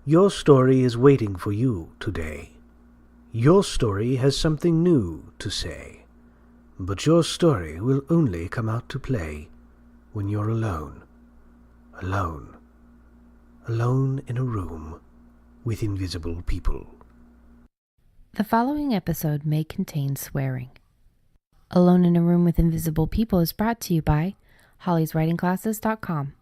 Your story is waiting for you today. Your story has something new to say. But your story will only come out to play when you're alone. Alone. Alone in a room with invisible people. The following episode may contain swearing. Alone in a Room with Invisible People is brought to you by hollyswritingclasses.com.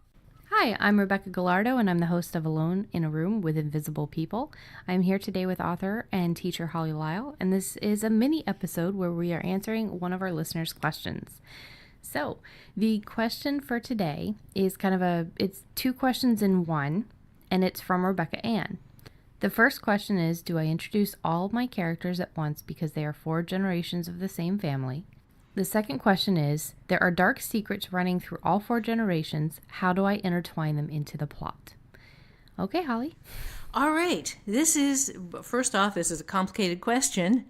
Hi, I'm Rebecca Galardo, and I'm the host of Alone in a Room with Invisible People. I'm here today with author and teacher Holly Lisle, and this is a mini episode where we are answering one of our listeners' questions. So, the question for today is it's two questions in one, and it's from Rebecca Ann. The first question is, do I introduce all of my characters at once because they are 4 generations of the same family? The second question is, there are dark secrets running through all 4 generations. How do I intertwine them into the plot? Okay, Holly. All right. First off, this is a complicated question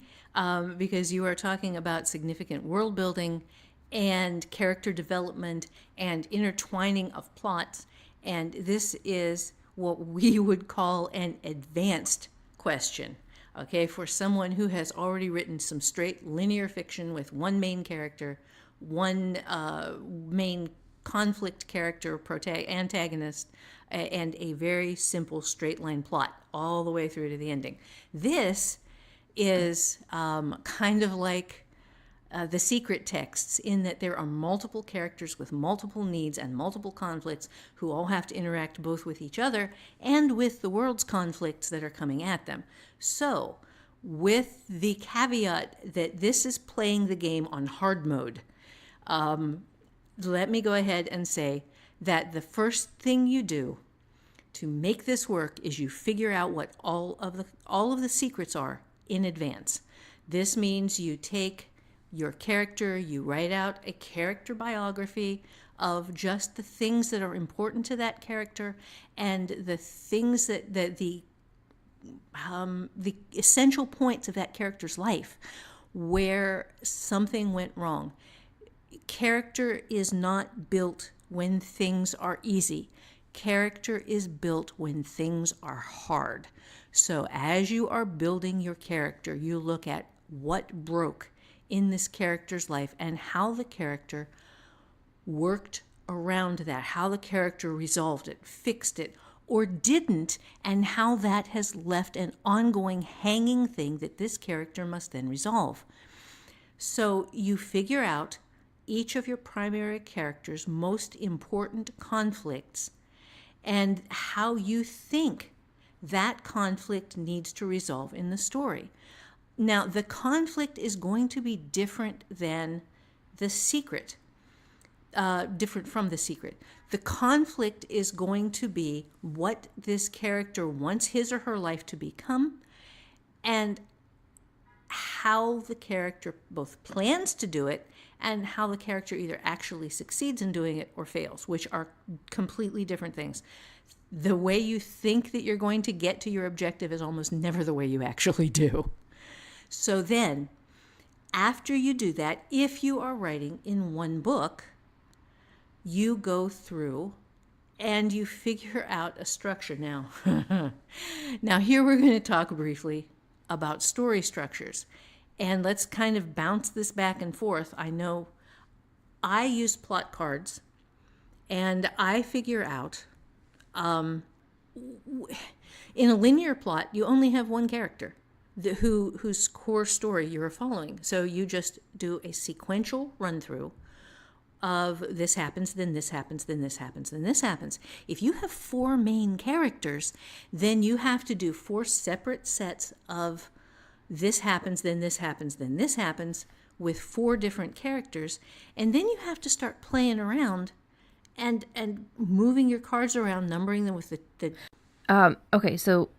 because you are talking about significant world building and character development and intertwining of plots. And this is what we would call an advanced question. Okay, for someone who has already written some straight linear fiction with one main character, one main conflict character, antagonist, and a very simple straight line plot all the way through to the ending. This is kind of like the secret texts, in that there are multiple characters with multiple needs and multiple conflicts who all have to interact both with each other and with the world's conflicts that are coming at them. So, with the caveat that this is playing the game on hard mode, let me go ahead and say that the first thing you do to make this work is you figure out what all of the secrets are in advance. This means you take your character, you write out a character biography of just the things that are important to that character and the things that the essential points of that character's life where something went wrong. Character is not built when things are easy. Character is built when things are hard. So as you are building your character, you look at what broke in this character's life and how the character worked around that, how the character resolved it, fixed it, or didn't, and how that has left an ongoing hanging thing that this character must then resolve. So you figure out each of your primary characters' most important conflicts and how you think that conflict needs to resolve in the story. Now, the conflict is going to be different than the secret, different from the secret. The conflict is going to be what this character wants his or her life to become and how the character both plans to do it and how the character either actually succeeds in doing it or fails, which are completely different things. The way you think that you're going to get to your objective is almost never the way you actually do. So then, after you do that, if you are writing in one book, you go through and you figure out a structure. Now, here we're going to talk briefly about story structures. And let's kind of bounce this back and forth. I know I use plot cards, and I figure out, in a linear plot, you only have one character whose core story you're following. So you just do a sequential run through of this happens, then this happens, then this happens, then this happens. If you have 4 main characters, then you have to do 4 separate sets of this happens, then this happens, then this happens with 4 different characters. And then you have to start playing around and moving your cards around, numbering them with the Okay, so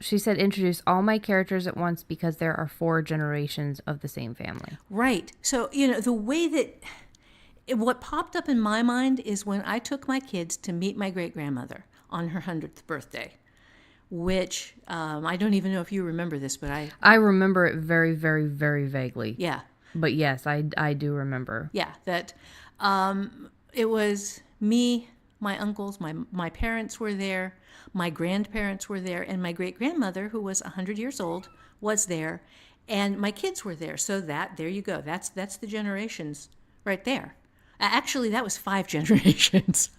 she said introduce all my characters at once because there are 4 generations of the same family. Right. So, the way that what popped up in my mind is when I took my kids to meet my great-grandmother on her 100th birthday, which I don't even know if you remember this, but I remember it very, very, very vaguely. Yeah. But yes, I do remember. Yeah, that it was me, my uncles, my parents were there, my grandparents were there, and my great-grandmother, who was 100 years old, was there, and my kids were there. So there you go. That's the generations right there. Actually, that was 5 generations.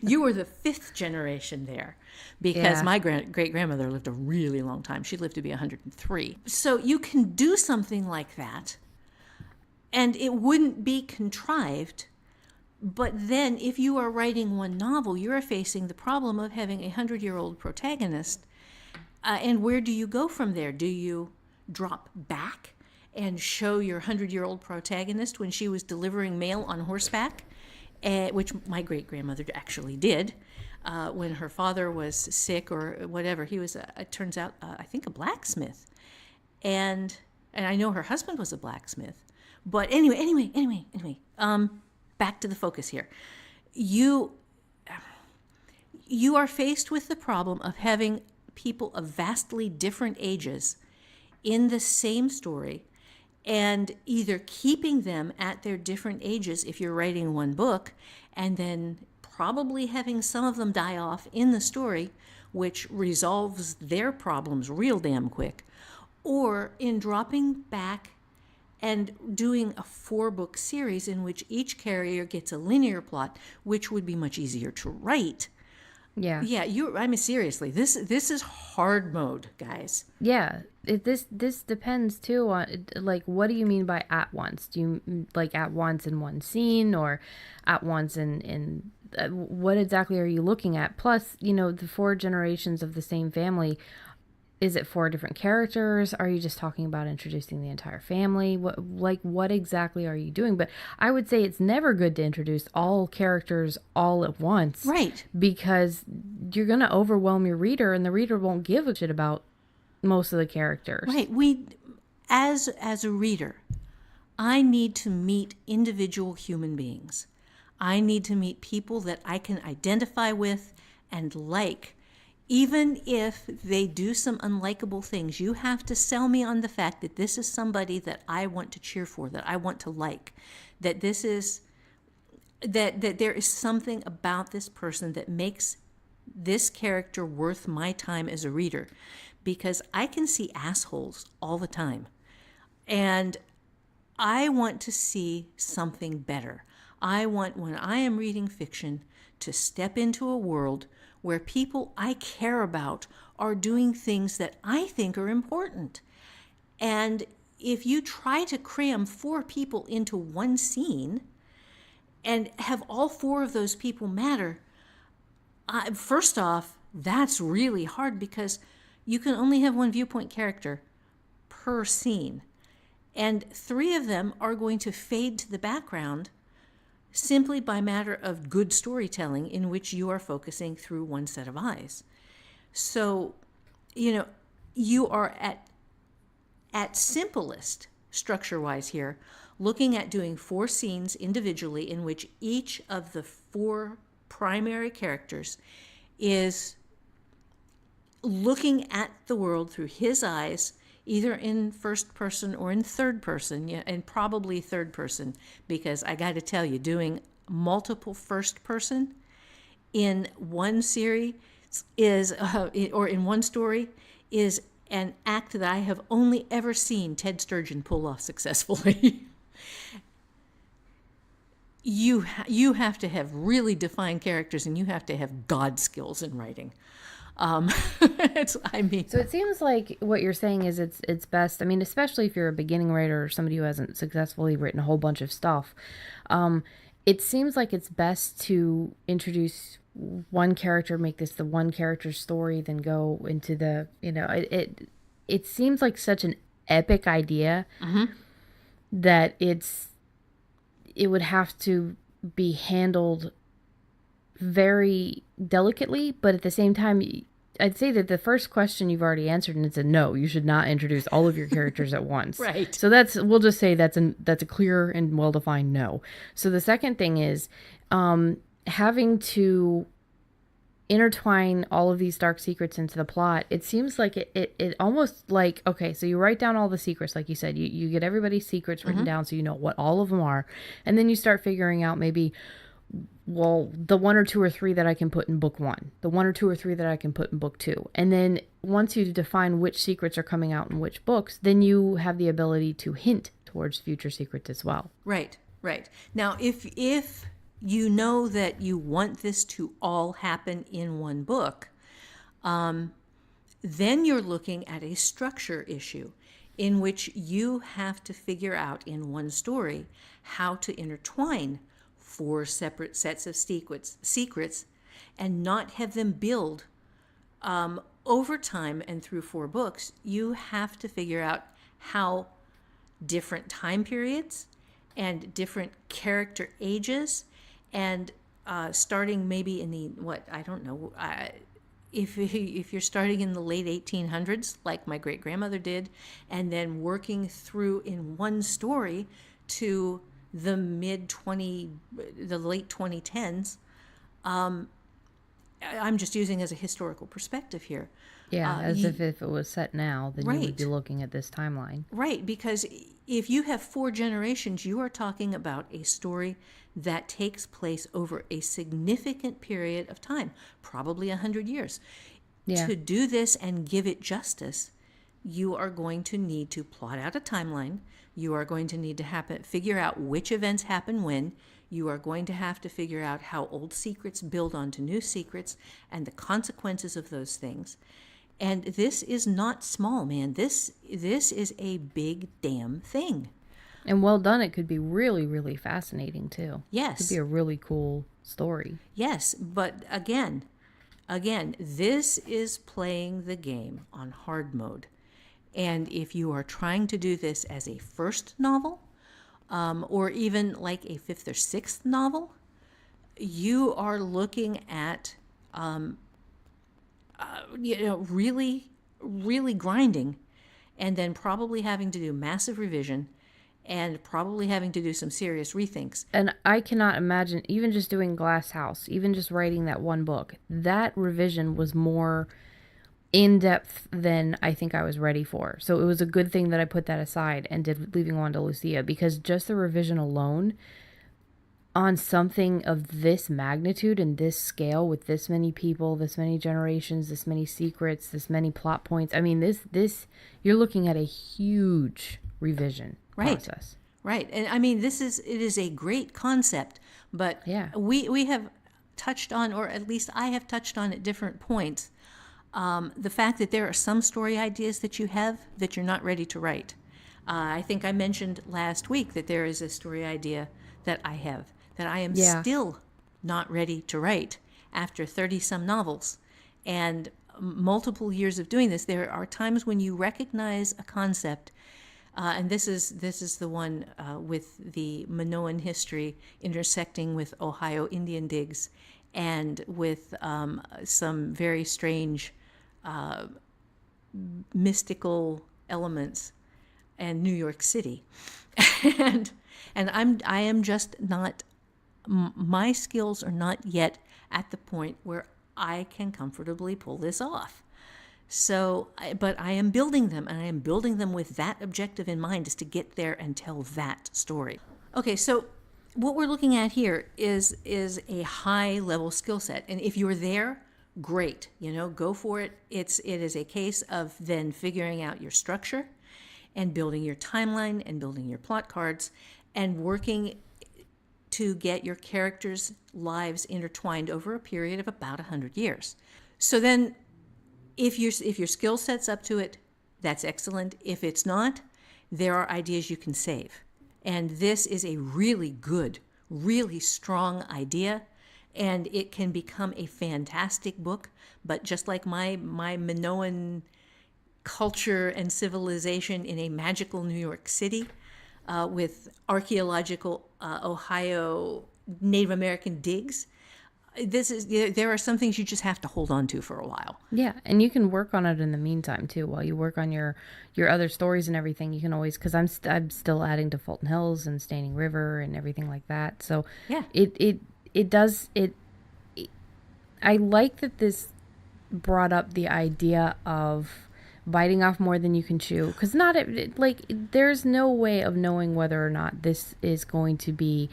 You were the 5th generation there, because my great-grandmother lived a really long time. She lived to be 103. So you can do something like that, and it wouldn't be contrived. But then if you are writing one novel, you're facing the problem of having a 100-year-old protagonist. And where do you go from there? Do you drop back and show your 100-year-old protagonist when she was delivering mail on horseback, which my great-grandmother actually did, when her father was sick or whatever. He was, it turns out, I think, a blacksmith. And I know her husband was a blacksmith. But anyway, back to the focus here. You are faced with the problem of having people of vastly different ages in the same story, and either keeping them at their different ages if you're writing one book, and then probably having some of them die off in the story, which resolves their problems real damn quick, or in dropping back and doing a 4-book series in which each character gets a linear plot, which would be much easier to write. Yeah. Yeah, I mean, seriously, this is hard mode, guys. Yeah. This depends too on, like, what do you mean by at once? Do you like at once in one scene, or at once in what exactly are you looking at? Plus, the 4 generations of the same family. Is it 4 different characters? Are you just talking about introducing the entire family? What exactly are you doing? But I would say it's never good to introduce all characters all at once. Right. Because you're going to overwhelm your reader, and the reader won't give a shit about most of the characters. Right. As a reader, I need to meet individual human beings. I need to meet people that I can identify with and like. Even if they do some unlikable things, you have to sell me on the fact that this is somebody that I want to cheer for, that I want to like, that this is that there is something about this person that makes this character worth my time as a reader, because I can see assholes all the time, and I want to see something better. I want, when I am reading fiction, to step into a world where people I care about are doing things that I think are important. And if you try to cram 4 people into one scene and have all 4 of those people matter, first off, that's really hard, because you can only have one viewpoint character per scene. And 3 of them are going to fade to the background simply by matter of good storytelling in which you are focusing through one set of eyes. So, you are at simplest, structure-wise here, looking at doing 4 scenes individually in which each of the 4 primary characters is looking at the world through his eyes, either in first person or in third person, and probably third person, because I got to tell you, doing multiple first person in one series is, or in one story, is an act that I have only ever seen Ted Sturgeon pull off successfully. You have to have really defined characters, and you have to have God skills in writing. So it seems like what you're saying is it's best. I mean, especially if you're a beginning writer or somebody who hasn't successfully written a whole bunch of stuff, it seems like it's best to introduce one character, make this the one character story, then go into the, it seems like such an epic idea that it would have to be handled very delicately, but at the same time, I'd say that the first question you've already answered, and it's a no. You should not introduce all of your characters at once. Right. So we'll just say that's a clear and well-defined no. So the second thing is having to intertwine all of these dark secrets into the plot. It seems like it almost like, okay, so you write down all the secrets, like you said, you get everybody's secrets written down so you know what all of them are, and then you start figuring out maybe well, the one or two or three that I can put in book one, the one or two or three that I can put in book two. And then once you define which secrets are coming out in which books, then you have the ability to hint towards future secrets as well. Right, right. Now, if you know that you want this to all happen in one book, then you're looking at a structure issue in which you have to figure out in one story how to intertwine four separate sets of secrets and not have them build over time and through four books. You have to figure out how different time periods and different character ages and starting maybe in the, if you're starting in the late 1800s, like my great grandmother did, and then working through in one story to the late 2010s, I'm just using as a historical perspective here. Yeah, if it was set now, then you would be looking at this timeline. Right, because if you have four generations, you are talking about a story that takes place over a significant period of time, probably 100 years. Yeah. To do this and give it justice, you are going to need to plot out a timeline. You are going to need to figure out which events happen when. You are going to have to figure out how old secrets build onto new secrets and the consequences of those things. And this is not small, man. This is a big damn thing. And well done. It could be really, really fascinating too. Yes. It could be a really cool story. Yes, but again, this is playing the game on hard mode. And if you are trying to do this as a first novel, or even like a fifth or sixth novel, you are looking at really, really grinding, and then probably having to do massive revision and probably having to do some serious rethinks. And I cannot imagine, even just doing Glass House, even just writing that one book, that revision was more in-depth than I think I was ready for. So it was a good thing that I put that aside and did Leaving Wanda Lucia, because just the revision alone on something of this magnitude and this scale with this many people, this many generations, this many secrets, this many plot points. I mean, this you're looking at a huge revision process. Right. And I mean, it is a great concept, but yeah, we have touched on, or at least I have touched on at different points, the fact that there are some story ideas that you have that you're not ready to write. I think I mentioned last week that there is a story idea that I have that I am still not ready to write after 30-some novels. And multiple years of doing this, there are times when you recognize a concept, and this is the one with the Minoan history intersecting with Ohio Indian digs and with some very strange mystical elements and New York City. and I am just not, my skills are not yet at the point where I can comfortably pull this off. So, but I am building them, and I am building them with that objective in mind, is to get there and tell that story. Okay, so what we're looking at here is a high-level skill set, and if you're there, great. Go for it. It is a case of then figuring out your structure, and building your timeline, and building your plot cards, and working to get your characters' lives intertwined over a period of about 100 years. So then, if your skill set's up to it, that's excellent. If it's not, there are ideas you can save. And this is a really good, really strong idea, and it can become a fantastic book. But just like my Minoan culture and civilization in a magical New York City, with archaeological Ohio Native American digs, there are some things you just have to hold on to for a while. Yeah, and you can work on it in the meantime too. While you work on your other stories and everything, you can always, because I'm still adding to Fulton Hills and Standing River and everything like that. So yeah, it does. I like that this brought up the idea of biting off more than you can chew, because there's no way of knowing whether or not this is going to be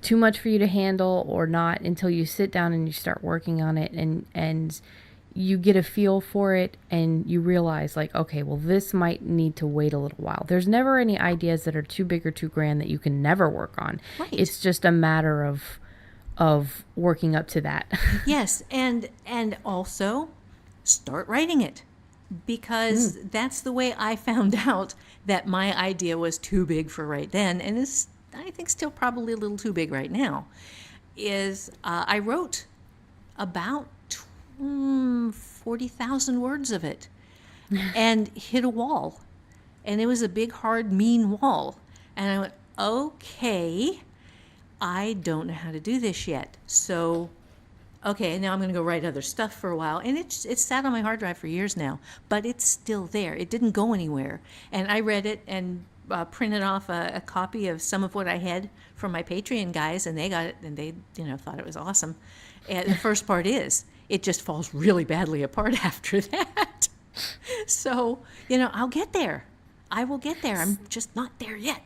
too much for you to handle or not until you sit down and you start working on it, and you get a feel for it and you realize like, okay, well, this might need to wait a little while. There's never any ideas that are too big or too grand that you can never work on. Right. It's just a matter of working up to that. Yes, and also start writing it, because that's the way I found out that my idea was too big for right then, and is, I think, still probably a little too big right now. Is I wrote about 40,000 words of it and hit a wall, and it was a big, hard, mean wall, and I went, okay, I don't know how to do this yet. So, okay, now I'm going to go write other stuff for a while. And it's sat on my hard drive for years now, but it's still there. It didn't go anywhere. And I read it and printed off a copy of some of what I had from my Patreon guys, and they got it, and they, thought it was awesome. And the first part is, it just falls really badly apart after that. So, I'll get there. I will get there. I'm just not there yet.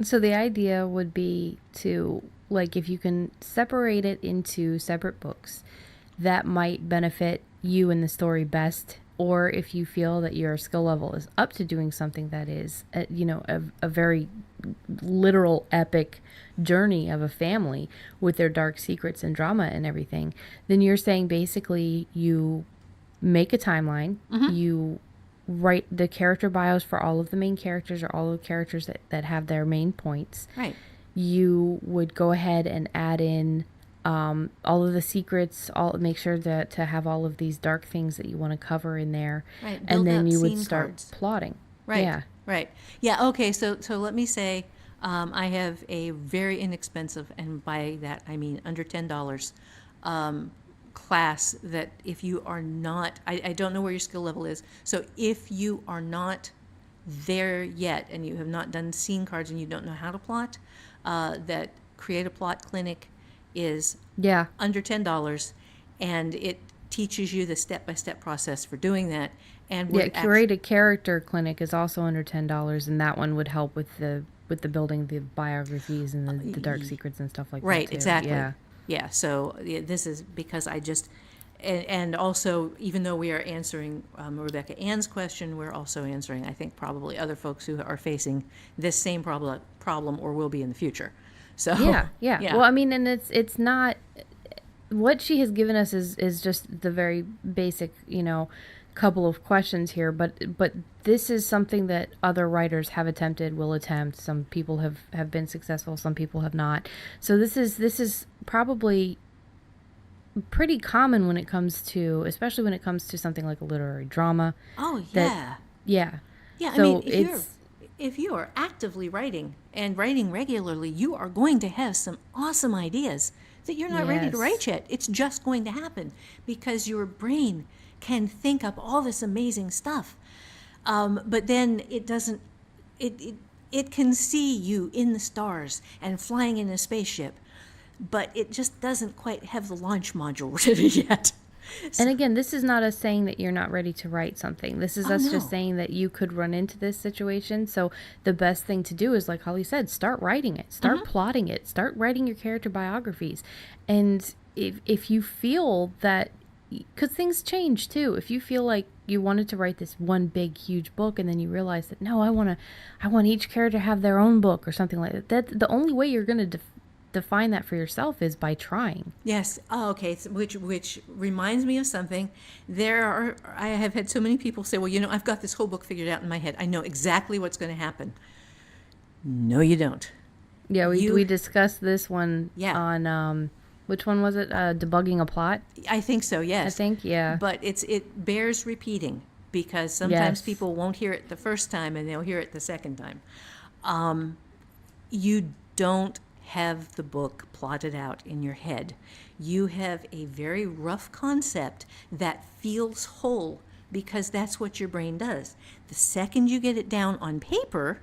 So the idea would be to, like, if you can separate it into separate books, that might benefit you and the story best. Or if you feel that your skill level is up to doing something that is, a very literal epic journey of a family with their dark secrets and drama and everything, then you're saying basically you make a timeline, you write the character bios for all of the main characters or all of the characters that have their main points. Right. You would go ahead and add in all of the secrets, make sure that to have all of these dark things that you want to cover in there. Right. And then you would scene start cards. plotting. Right. Yeah. Right. Yeah. Okay. So let me say, I have a very inexpensive, and by that I mean under $10, class that if you are not, I don't know where your skill level is. So if you are not there yet and you have not done scene cards and you don't know how to plot, that Create a Plot Clinic is under $10, and it teaches you the step-by-step process for doing that. And Curate a Character Clinic is also under $10, and that one would help with the building the biographies and the dark secrets and stuff like that. Right, too. exactly. Yeah. Yeah, so this is because I just, and also, even though we are answering Rebecca Ann's question, we're also answering, I think, probably other folks who are facing this same problem or will be in the future. So yeah. Well, I mean, and it's not, what she has given us is just the very basic, couple of questions here, but this is something that other writers have attempted, will attempt. Some people have been successful, some people have not. So this is probably pretty common when it comes to, especially when it comes to something like a literary drama. Oh yeah. Yeah. So I mean, if you are actively writing and writing regularly, you are going to have some awesome ideas that you're not ready to write yet. It's just going to happen because your brain can think up all this amazing stuff, but then it doesn't. It can see you in the stars and flying in a spaceship, but it just doesn't quite have the launch module ready yet. And again, this is not us saying that you're not ready to write something. This is us just saying that you could run into this situation. So the best thing to do is, like Holly said, start writing it, start plotting it, start writing your character biographies. And if you feel that, because things change too. If you feel like you wanted to write this one big, huge book, and then you realize that, no, I want each character to have their own book or something like that. The only way you're going to define that for yourself is by trying. Yes. Oh, okay. Which reminds me of something. I have had so many people say, well, I've got this whole book figured out in my head. I know exactly what's going to happen. No, you don't. Yeah, we discussed this one on, which one was it? Debugging a Plot? I think so, yes. I think, yeah. But it bears repeating, because sometimes people won't hear it the first time and they'll hear it the second time. You don't have the book plotted out in your head. You have a very rough concept that feels whole, because that's what your brain does. The second you get it down on paper,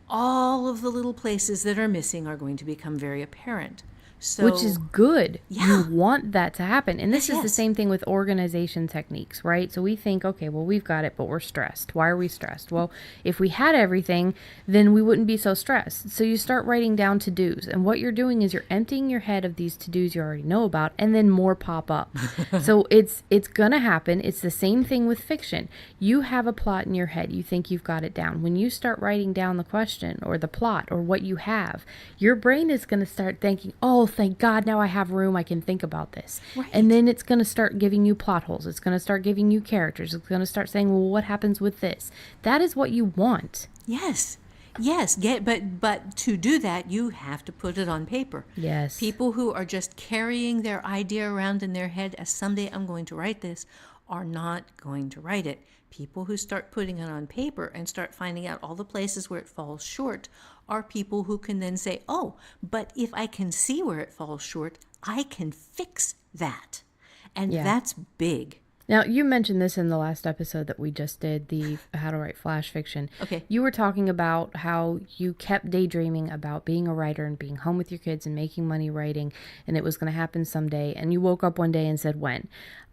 all of the little places that are missing are going to become very apparent. So, which is good. Yeah. You want that to happen. And this is the Yes. same thing with organization techniques, right? So we think, okay, well, we've got it, but we're stressed. Why are we stressed? Well, if we had everything, then we wouldn't be so stressed. So you start writing down to-dos. And what you're doing is you're emptying your head of these to-dos you already know about, and then more pop up. So it's going to happen. It's the same thing with fiction. You have a plot in your head. You think you've got it down. When you start writing down the question or the plot or what you have, your brain is going to start thinking, oh, thank God, now I have room. I can think about this. Right. And then it's going to start giving you plot holes. It's going to start giving you characters. It's going to start saying, well, what happens with this? That is what you want. Yes. But to do that, you have to put it on paper. Yes. People who are just carrying their idea around in their head as someday I'm going to write this are not going to write it. People who start putting it on paper and start finding out all the places where it falls short are people who can then say, oh, but if I can see where it falls short, I can fix that. And that's big. Now, you mentioned this in the last episode that we just did, the How to Write Flash Fiction. Okay. You were talking about how you kept daydreaming about being a writer and being home with your kids and making money writing, and it was going to happen someday, and you woke up one day and said, when?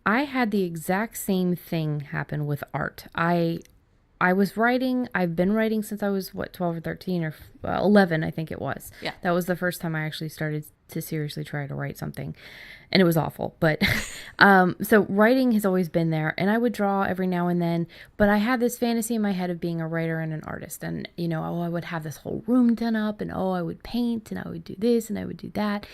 I had the exact same thing happen with art. I was writing, I've been writing since I was, 12 or 13 or 11, I think it was. Yeah. That was the first time I actually started to seriously try to write something. And it was awful. But so writing has always been there. And I would draw every now and then. But I had this fantasy in my head of being a writer and an artist. And, I would have this whole room done up. And, I would paint. And I would do this. And I would do that.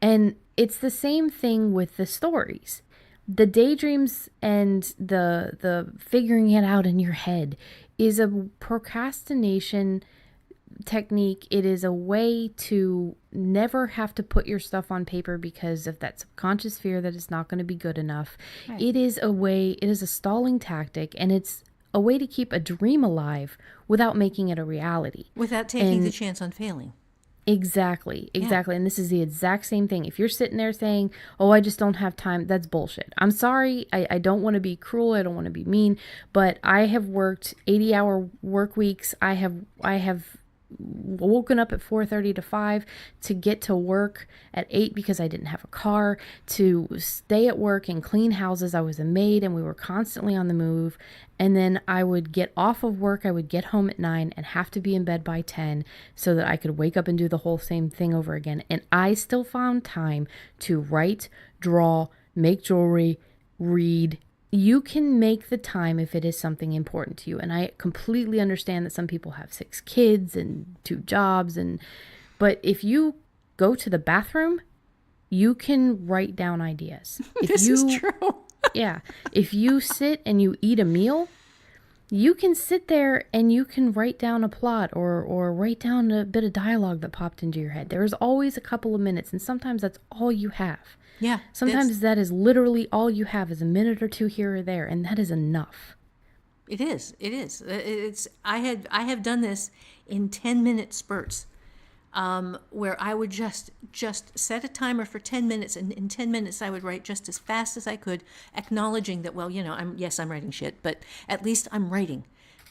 And it's the same thing with the stories. The daydreams and the figuring it out in your head is a procrastination technique. It is a way to never have to put your stuff on paper because of that subconscious fear that it's not going to be good enough. Right. It is a stalling tactic, and it's a way to keep a dream alive without making it a reality. Without taking the chance on failing. Exactly. Yeah. And this is the exact same thing. If you're sitting there saying, oh, I just don't have time, that's bullshit. I'm sorry. I don't want to be cruel. I don't want to be mean, but I have worked 80-hour work weeks. I have woken up at 4:30 to 5 to get to work at 8 because I didn't have a car, to stay at work and clean houses. I was a maid and we were constantly on the move. And then I would get off of work. I would get home at 9 and have to be in bed by 10 so that I could wake up and do the whole same thing over again. And I still found time to write, draw, make jewelry, read. You can make the time if it is something important to you. And I completely understand that some people have 6 kids and 2 jobs. But if you go to the bathroom, you can write down ideas. This is true. Yeah. If you sit and you eat a meal, you can sit there and you can write down a plot or write down a bit of dialogue that popped into your head. There's always a couple of minutes, and sometimes that's all you have. Yeah. Sometimes that is literally all you have is a minute or two here or there, and that is enough. It is. I have done this in 10-minute spurts, where I would just set a timer for 10 minutes, and in 10 minutes I would write just as fast as I could, acknowledging that, well, I'm writing shit, but at least I'm writing.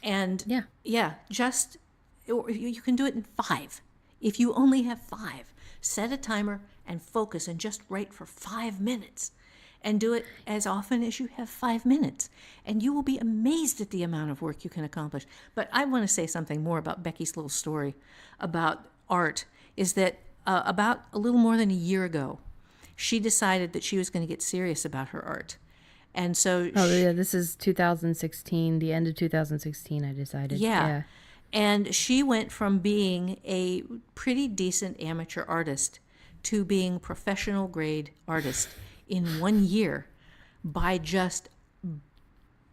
And just you can do it in 5. If you only have 5, set a timer and focus and just write for 5 minutes. And do it as often as you have 5 minutes. And you will be amazed at the amount of work you can accomplish. But I want to say something more about Becky's little story about art, is that about a little more than a year ago, she decided that she was going to get serious about her art. And so... this is 2016, the end of 2016, I decided. Yeah. And she went from being a pretty decent amateur artist to being professional grade artist in 1 year by just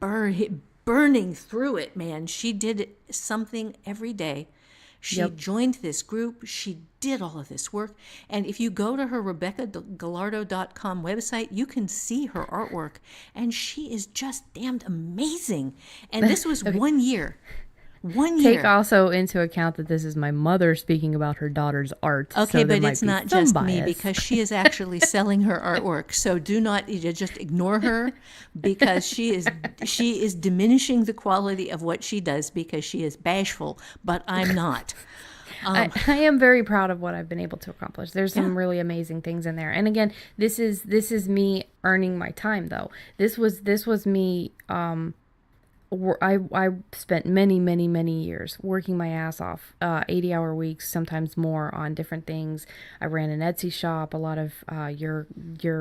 burning through it, man. She did something every day. She joined this group. She did all of this work. And if you go to her RebeccaGalardo.com website, you can see her artwork. And she is just damned amazing. And this was 1 year. 1 year. Take also into account that this is my mother speaking about her daughter's art. Okay, so but it's not just me, because she is actually selling her artwork. So do not just ignore her, because she is diminishing the quality of what she does because she is bashful, but I'm not. I am very proud of what I've been able to accomplish. There's some really amazing things in there. And again, this is me earning my time, though. This was me. I spent many years working my ass off, 80-hour weeks, sometimes more, on different things. I ran an Etsy shop. A lot of your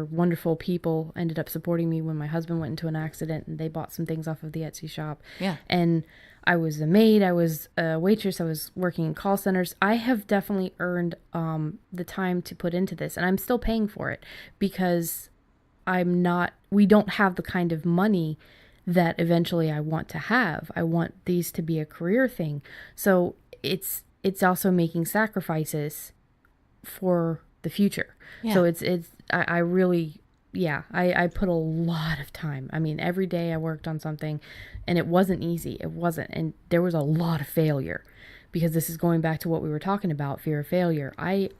wonderful people ended up supporting me when my husband went into an accident, and they bought some things off of the Etsy shop. Yeah. And I was a maid. I was a waitress. I was working in call centers. I have definitely earned the time to put into this, and I'm still paying for it because we don't have the kind of money that eventually I want to have. I want these to be a career thing. So it's also making sacrifices for the future. Yeah. So I really, I put a lot of time. I mean, every day I worked on something, and it wasn't easy. It wasn't. And there was a lot of failure, because this is going back to what we were talking about, fear of failure. I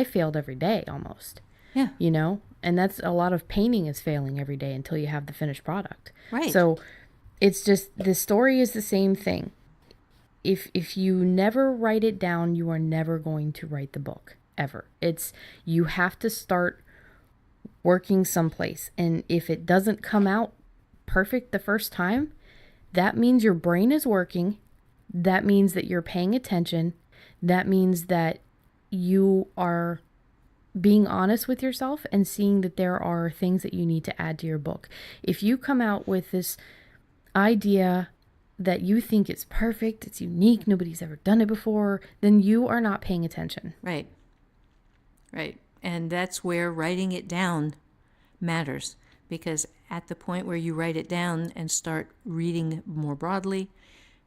failed every day almost. Yeah. You know? And that's a lot of painting is failing every day until you have the finished product. Right. So it's just, the story is the same thing. If you never write it down, you are never going to write the book, ever. You have to start working someplace. And if it doesn't come out perfect the first time, that means your brain is working. That means that you're paying attention. That means that you are being honest with yourself and seeing that there are things that you need to add to your book. If you come out with this idea that you think it's perfect, it's unique, nobody's ever done it before, then you are not paying attention. Right. And that's where writing it down matters, because at the point where you write it down and start reading more broadly,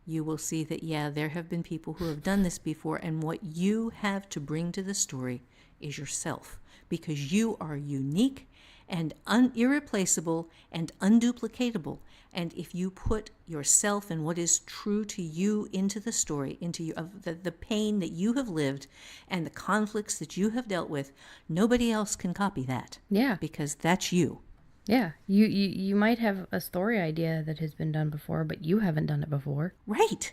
you will see that, there have been people who have done this before, and what you have to bring to the story is yourself, because you are unique and irreplaceable and unduplicatable. And if you put yourself and what is true to you into the story, into the pain that you have lived and the conflicts that you have dealt with, nobody else can copy that. Yeah. Because that's you. Yeah. You might have a story idea that has been done before, but you haven't done it before. Right.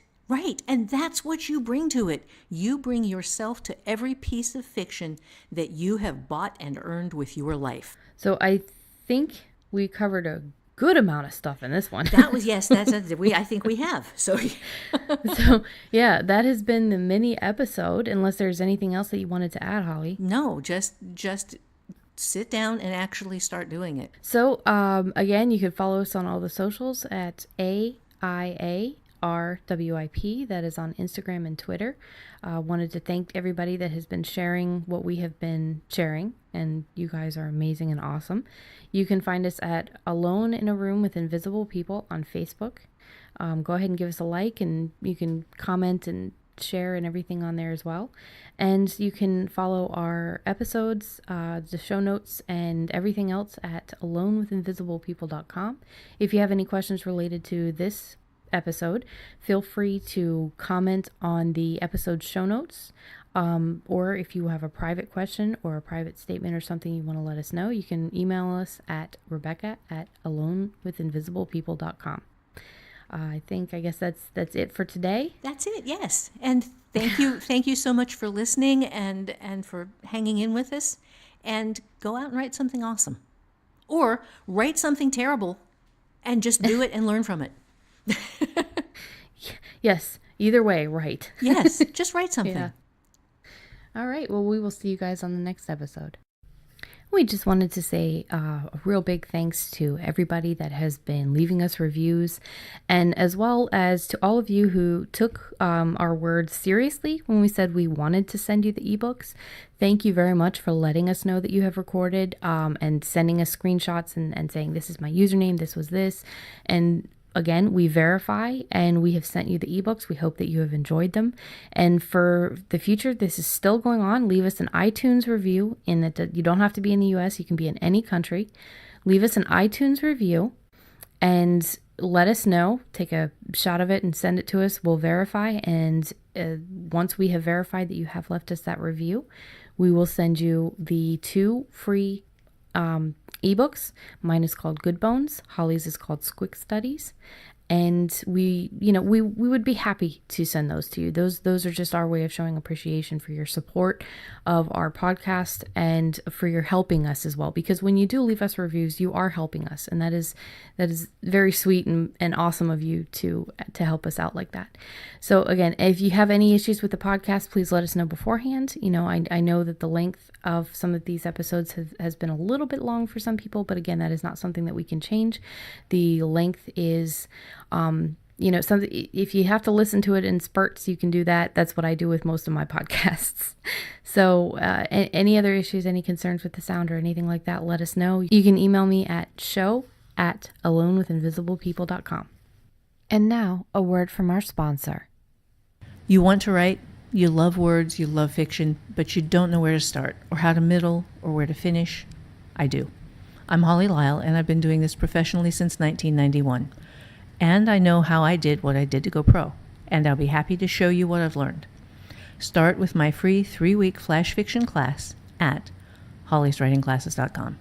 And that's what you bring to it. You bring yourself to every piece of fiction that you have bought and earned with your life. So I think we covered a good amount of stuff in this one. I think we have. So that has been the mini episode, unless there's anything else that you wanted to add, Holly. No, just sit down and actually start doing it. So again, you can follow us on all the socials at AIARWIP. That is on Instagram and Twitter. Wanted to thank everybody that has been sharing what we have been sharing, and you guys are amazing and awesome. You can find us at Alone in a Room with Invisible People on Facebook. Go ahead and give us a like, and you can comment and share and everything on there as well. And you can follow our episodes, the show notes, and everything else at alonewithinvisiblepeople.com. If you have any questions related to this episode, feel free to comment on the episode show notes, or if you have a private question or a private statement or something you want to let us know, you can email us at rebecca@alonewithinvisiblepeople.com. I guess that's it for today. That's it, yes. And thank you so much for listening and for hanging in with us. And go out and write something awesome, or write something terrible and just do it and learn from it. Yes, either way, right. Yes, just write something. Yeah. All right, well, we will see you guys on the next episode. We just wanted to say a real big thanks to everybody that has been leaving us reviews, and as well as to all of you who took our words seriously when we said we wanted to send you the ebooks. Thank you very much for letting us know that you have recorded, and sending us screenshots and saying, this is my username, this was this. And again, we verify, and we have sent you the ebooks. We hope that you have enjoyed them. And for the future, this is still going on. Leave us an iTunes review. You don't have to be in the US. You can be in any country. Leave us an iTunes review and let us know. Take a shot of it and send it to us. We'll verify. And once we have verified that you have left us that review, we will send you the 2 free ebooks. Mine is called Good Bones. Holly's is called Squick Studies. And we would be happy to send those to you. Those are just our way of showing appreciation for your support of our podcast and for your helping us as well. Because when you do leave us reviews, you are helping us, and that is very sweet and awesome of you to help us out like that. So again, if you have any issues with the podcast, please let us know beforehand. I know that the length of some of these episodes has been a little bit long for some people, but again, that is not something that we can change. The length is something, if you have to listen to it in spurts, you can do that. That's what I do with most of my podcasts. So any other issues, any concerns with the sound or anything like that, let us know. You can email me at show@alonewithinvisiblepeople.com. And now a word from our sponsor. You want to write, you love words, you love fiction, but you don't know where to start or how to middle or where to finish. I do. I'm Holly Lisle, and I've been doing this professionally since 1991. And I know how I did what I did to go pro, and I'll be happy to show you what I've learned. Start with my free 3-week flash fiction class at hollyswritingclasses.com.